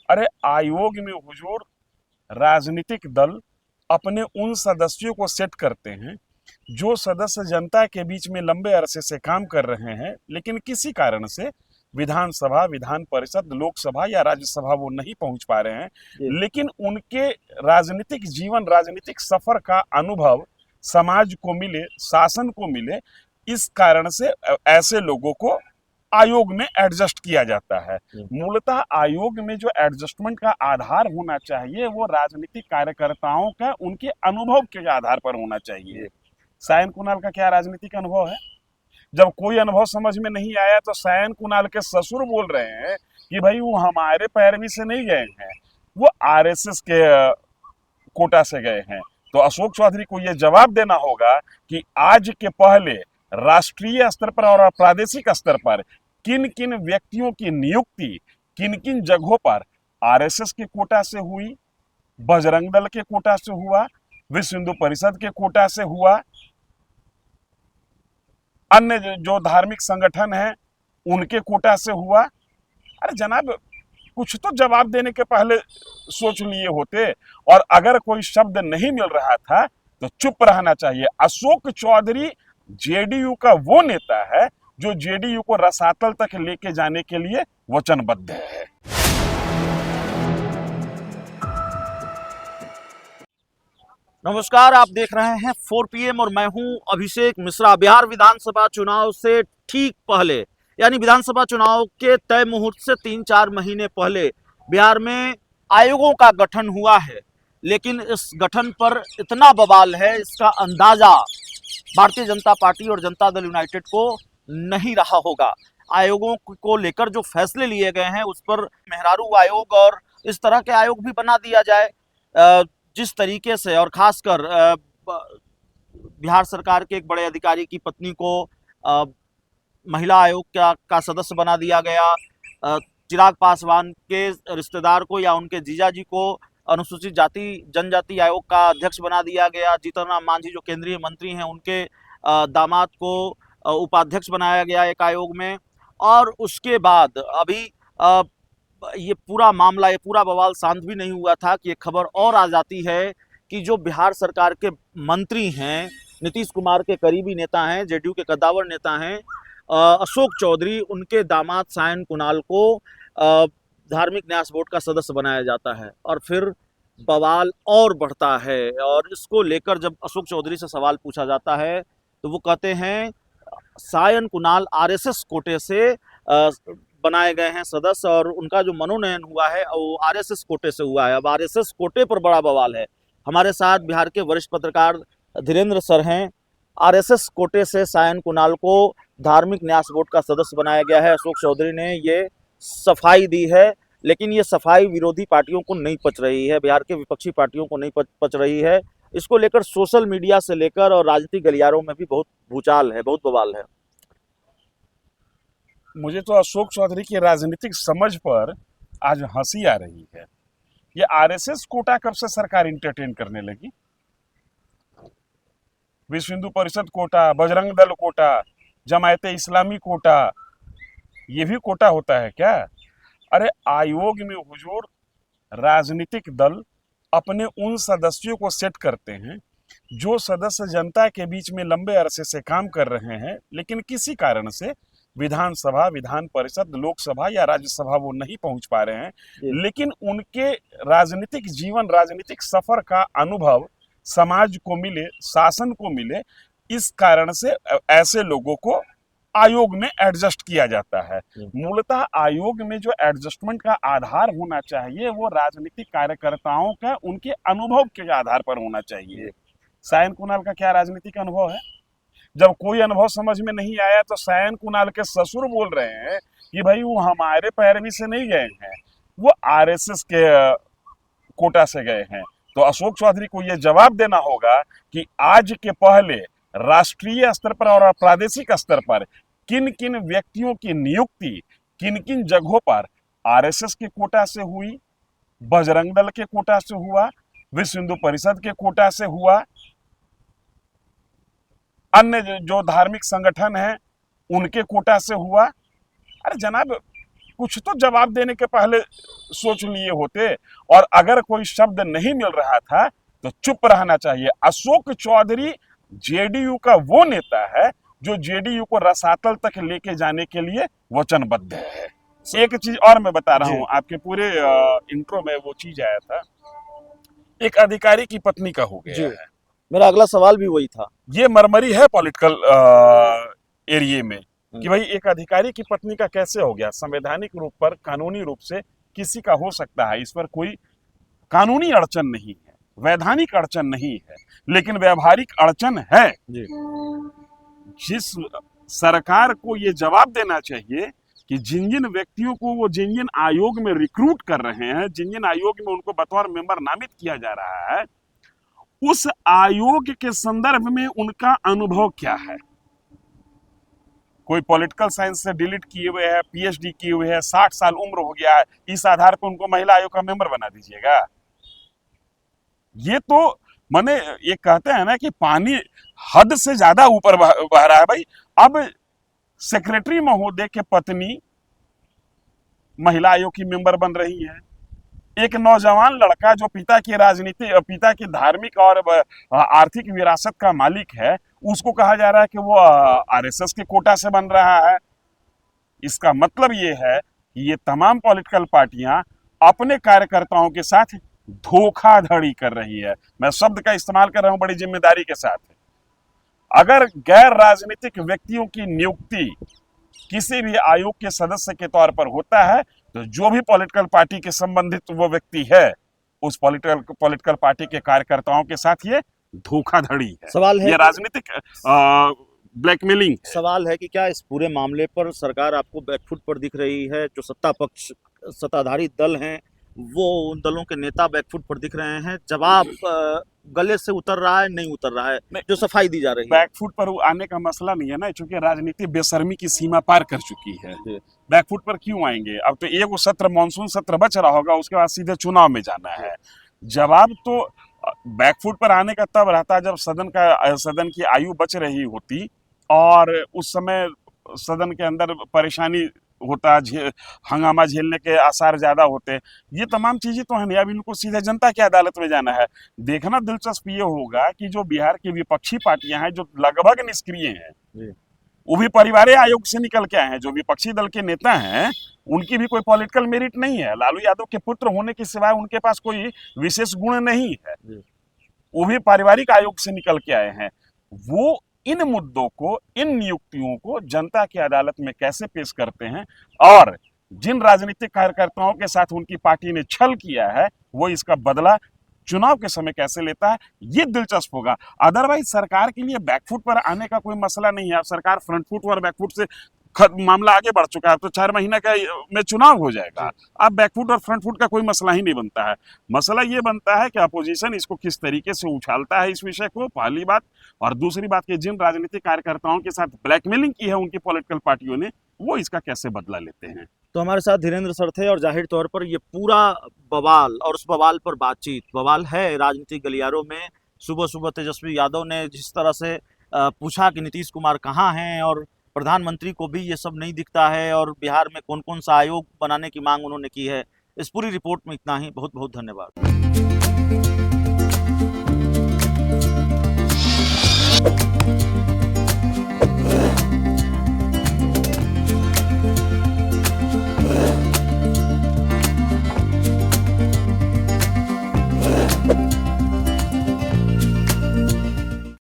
अरे आयोग में हुजूर राजनीतिक दल अपने उन सदस्यों को सेट करते हैं जो सदस्य जनता के बीच में लंबे अरसे से काम कर रहे हैं, लेकिन किसी कारण से विधानसभा, विधान परिषद, लोकसभा या राज्यसभा वो नहीं पहुंच पा रहे हैं। जी। लेकिन उनके राजनीतिक जीवन, राजनीतिक सफर का अनुभव समाज को मिले, शासन को मिले, इस कारण से ऐसे लोगों को आयोग में एडजस्ट किया जाता है। मूलतः आयोग में जो एडजस्टमेंट का आधार होना चाहिए वो राजनीतिक कार्यकर्ताओं का उनके अनुभव के आधार पर होना चाहिए। सायन कुणाल का क्या राजनीतिक अनुभव है? जब कोई अनुभव समझ में नहीं आया तो सायन कुणाल के ससुर बोल रहे हैं कि भाई वो हमारे पैरवी से नहीं गए हैं, वो आरएसएस के कोटा से गए हैं। तो अशोक चौधरी को यह जवाब देना होगा कि आज के पहले राष्ट्रीय स्तर पर और प्रादेशिक स्तर पर किन किन व्यक्तियों की नियुक्ति किन किन जगहों पर आरएसएस के कोटा से हुई, बजरंग दल के कोटा से हुआ, विश्व हिंदू परिषद के कोटा से हुआ, अन्य जो धार्मिक संगठन हैं उनके कोटा से हुआ। अरे जनाब, कुछ तो जवाब देने के पहले सोच लिए होते। और अगर कोई शब्द नहीं मिल रहा था तो चुप रहना चाहिए। अशोक चौधरी जेडीयू का वो नेता है जो जेडीयू को रसातल तक लेके जाने के लिए वचनबद्ध है। नमस्कार, आप देख रहे हैं 4 PM और मैं हूं अभिषेक मिश्रा। बिहार विधानसभा चुनाव से ठीक पहले, यानी विधानसभा चुनाव के तय मुहूर्त से 3-4 महीने पहले बिहार में आयोगों का गठन हुआ है। लेकिन इस गठन पर इतना बवाल है, इसका अंदाजा भारतीय जनता पार्टी और जनता दल यूनाइटेड को नहीं रहा होगा। आयोगों को लेकर जो फैसले लिए गए हैं उस पर मेहरारू आयोग और इस तरह के आयोग भी बना दिया जाए। जिस तरीके से, और खासकर बिहार सरकार के एक बड़े अधिकारी की पत्नी को महिला आयोग का सदस्य बना दिया गया, चिराग पासवान के रिश्तेदार को या उनके जीजाजी को अनुसूचित जाति जनजाति आयोग का अध्यक्ष बना दिया गया, जीतन राम मांझी जो केंद्रीय मंत्री हैं उनके दामाद को उपाध्यक्ष बनाया गया एक आयोग में। और उसके बाद अभी ये पूरा मामला, ये पूरा बवाल शांत भी नहीं हुआ था कि एक खबर और आ जाती है कि जो बिहार सरकार के मंत्री हैं, नीतीश कुमार के करीबी नेता हैं, जेडीयू के कद्दावर नेता हैं अशोक चौधरी, उनके दामाद सायन कुणाल को धार्मिक न्यास बोर्ड का सदस्य बनाया जाता है। और फिर बवाल और बढ़ता है। और इसको लेकर जब अशोक चौधरी से सवाल पूछा जाता है तो वो कहते हैं सायन कुणाल आरएसएस कोटे से बनाए गए हैं सदस्य, और उनका जो मनोनयन हुआ है वो आरएसएस कोटे से हुआ है। अब आरएसएस कोटे पर बड़ा बवाल है। हमारे साथ बिहार के वरिष्ठ पत्रकार धीरेन्द्र सर हैं। आरएसएस कोटे से सायन कुणाल को धार्मिक न्यास बोर्ड का सदस्य बनाया गया है। अशोक चौधरी ने ये सफाई दी है, लेकिन ये सफाई विरोधी पार्टियों को नहीं पच रही है, बिहार के विपक्षी पार्टियों को नहीं पच रही है। इसको लेकर सोशल मीडिया से लेकर और राजनीतिक गलियारों में भी बहुत भूचाल है, बहुत बवाल है। मुझे तो अशोक चौधरी की राजनीतिक समझ पर आज हंसी आ रही है। ये आरएसएस कोटा कब से सरकार इंटरटेन करने लगी? विश्व हिंदू परिषद कोटा, बजरंग दल कोटा, जमायते इस्लामी कोटा, ये भी कोटा होता है क्या? अरे आयोग में हुजूर राजनीतिक दल अपने उन सदस्यों को सेट करते हैं जो सदस्य जनता के बीच में लंबे अरसे से काम कर रहे हैं, लेकिन किसी कारण से विधानसभा, विधान परिषद, लोकसभा या राज्यसभा वो नहीं पहुंच पा रहे हैं। लेकिन उनके राजनीतिक जीवन, राजनीतिक सफर का अनुभव समाज को मिले, शासन को मिले, इस कारण से ऐसे लोगों को आयोग में एडजस्ट किया जाता है। मूलतः आयोग में जो एडजस्टमेंट का आधार होना चाहिए वो राजनीतिक कार्यकर्ताओं का उनके अनुभव के आधार पर होना चाहिए। सायन कुणाल का क्या राजनीतिक अनुभव है? जब कोई अनुभव समझ में नहीं आया तो सायन कुणाल के ससुर बोल रहे हैं कि भाई वो हमारे पैरवी से नहीं गए हैं, वो आरएसएस के कोटा से गए हैं। तो अशोक चौधरी को यह जवाब देना होगा कि आज के पहले राष्ट्रीय स्तर पर और प्रादेशिक स्तर पर किन किन व्यक्तियों की नियुक्ति किन किन जगहों पर आरएसएस के कोटा से हुई, बजरंग दल के कोटा से हुआ, विश्व हिंदू परिषद के कोटा से हुआ, अन्य जो धार्मिक संगठन हैं उनके कोटा से हुआ। अरे जनाब, कुछ तो जवाब देने के पहले सोच लिए होते। और अगर कोई शब्द नहीं मिल रहा था तो चुप रहना चाहिए। अशोक चौधरी जेडीयू का वो नेता है जो जेडीयू को रसातल तक लेके जाने के लिए वचनबद्ध है। एक चीज और मैं बता रहा जी। हूं, आपके पूरे इंट्रो में वो चीज आया था, एक अधिकारी की पत्नी का हो जी। गया है। मेरा अगला सवाल भी वही था। ये मरमरी है पॉलिटिकल एरिया में कि भाई एक अधिकारी की पत्नी का कैसे हो गया। संवैधानिक रूप पर, कानूनी रूप से किसी का हो सकता है, इस पर कोई कानूनी अड़चन नहीं है, वैधानिक अड़चन नहीं है, लेकिन व्यवहारिक अड़चन है। जी। जिस सरकार को ये जवाब देना चाहिए कि जिन जिन व्यक्तियों को वो जिन जिन आयोग में रिक्रूट कर रहे हैं, जिन जिन आयोग में उनको बतौर मेंबर नामित किया जा रहा है, उस आयोग के संदर्भ में उनका अनुभव क्या है। कोई पॉलिटिकल साइंस से डिलीट किए हुए है, पीएचडी किए हुए है, 60 साल उम्र हो गया है, इस आधार पर उनको महिला आयोग का मेंबर बना दीजिएगा। ये तो माने ये कहते हैं ना कि पानी हद से ज्यादा ऊपर बह रहा है भाई। अब सेक्रेटरी महोदय के पत्नी महिला आयोग की मेंबर बन रही है। एक नौजवान लड़का जो पिता की राजनीति, पिता की धार्मिक और आर्थिक विरासत का मालिक है, उसको कहा जा रहा है कि वो आरएसएस के कोटा से बन रहा है। इसका मतलब ये है कि ये तमाम पॉलिटिकल पार्टियां अपने कार्यकर्ताओं के साथ धोखाधड़ी कर रही है। मैं शब्द का इस्तेमाल कर रहा हूं बड़ी जिम्मेदारी के साथ। अगर गैर राजनीतिक व्यक्तियों की नियुक्ति किसी भी आयोग के सदस्य के तौर पर होता है तो जो भी पॉलिटिकल पार्टी के संबंधित वो व्यक्ति है, उस पॉलिटिकल पार्टी के कार्यकर्ताओं के साथ ये धोखाधड़ी है। सवाल है ये राजनीतिक ब्लैकमेलिंग। सवाल है कि क्या इस पूरे मामले पर सरकार आपको बैकफुट पर दिख रही है? जो सत्ता पक्ष, सत्ताधारी दल हैं, वो उन दलों के नेता बैकफुट पर दिख रहे हैं। जवाब गले से उतर रहा है, नहीं उतर रहा है, जो सफाई दी जा रही है। बैकफुट पर आने का मसला नहीं है ना, क्योंकि राजनीति बेशर्मी की सीमा पार कर चुकी है। बैकफुट पर क्यों आएंगे? अब तो एक सत्र, मानसून सत्र बच रहा होगा, उसके बाद सीधे चुनाव में जाना है। जवाब तो बैकफुट पर आने का तब रहता जब सदन की आयु बच रही होती और उस समय सदन के अंदर परेशानी होता, हंगामा झेलने के आसार ज्यादा होते। ये तमाम चीजें तो हैं। अब इनको सीधे जनता की अदालत में जाना है। देखना दिलचस्प ये होगा कि जो बिहार की विपक्षी पार्टियां हैं जो लगभग निष्क्रिय हैं, वो भी परिवार आयोग से निकल के आए हैं। जो विपक्षी दल के नेता हैं उनकी भी कोई पॉलिटिकल मेरिट नहीं है। लालू यादव के पुत्र होने के सिवाय उनके पास कोई विशेष गुण नहीं है। वो भी पारिवारिक आयोग से निकल के आए हैं। वो इन मुद्दों को, इन नियुक्तियों को जनता की अदालत में कैसे पेश करते हैं और जिन राजनीतिक कार्यकर्ताओं के साथ उनकी पार्टी ने छल किया है वो इसका बदला चुनाव के समय कैसे लेता है, ये दिलचस्प होगा। अदरवाइज सरकार के लिए बैकफुट पर आने का कोई मसला नहीं है। अब सरकार फ्रंट फुट और बैकफुट से मामला आगे बढ़ चुका है। अब तो 4 महीने का में चुनाव हो जाएगा। अब बैकफुट और फ्रंट फुट का कोई मसला ही नहीं बनता है। मसला ये बनता है कि अपोजिशन इसको किस तरीके से उछालता है इस विषय को, पहली बात। और दूसरी बात कि जिन राजनीतिक कार्यकर्ताओं के साथ ब्लैकमेलिंग की है उनकी पॉलिटिकल पार्टियों ने, वो इसका कैसे बदला लेते हैं। तो हमारे साथ धीरेन्द्र सर थे और जाहिर तौर पर ये पूरा बवाल और उस बवाल पर बातचीत, बवाल है राजनीतिक गलियारों में। सुबह सुबह तेजस्वी यादव ने जिस तरह से पूछा कि नीतीश कुमार कहाँ हैं और प्रधानमंत्री को भी ये सब नहीं दिखता है और बिहार में कौन कौन सा आयोग बनाने की मांग उन्होंने की है। इस पूरी रिपोर्ट में इतना ही। बहुत बहुत धन्यवाद।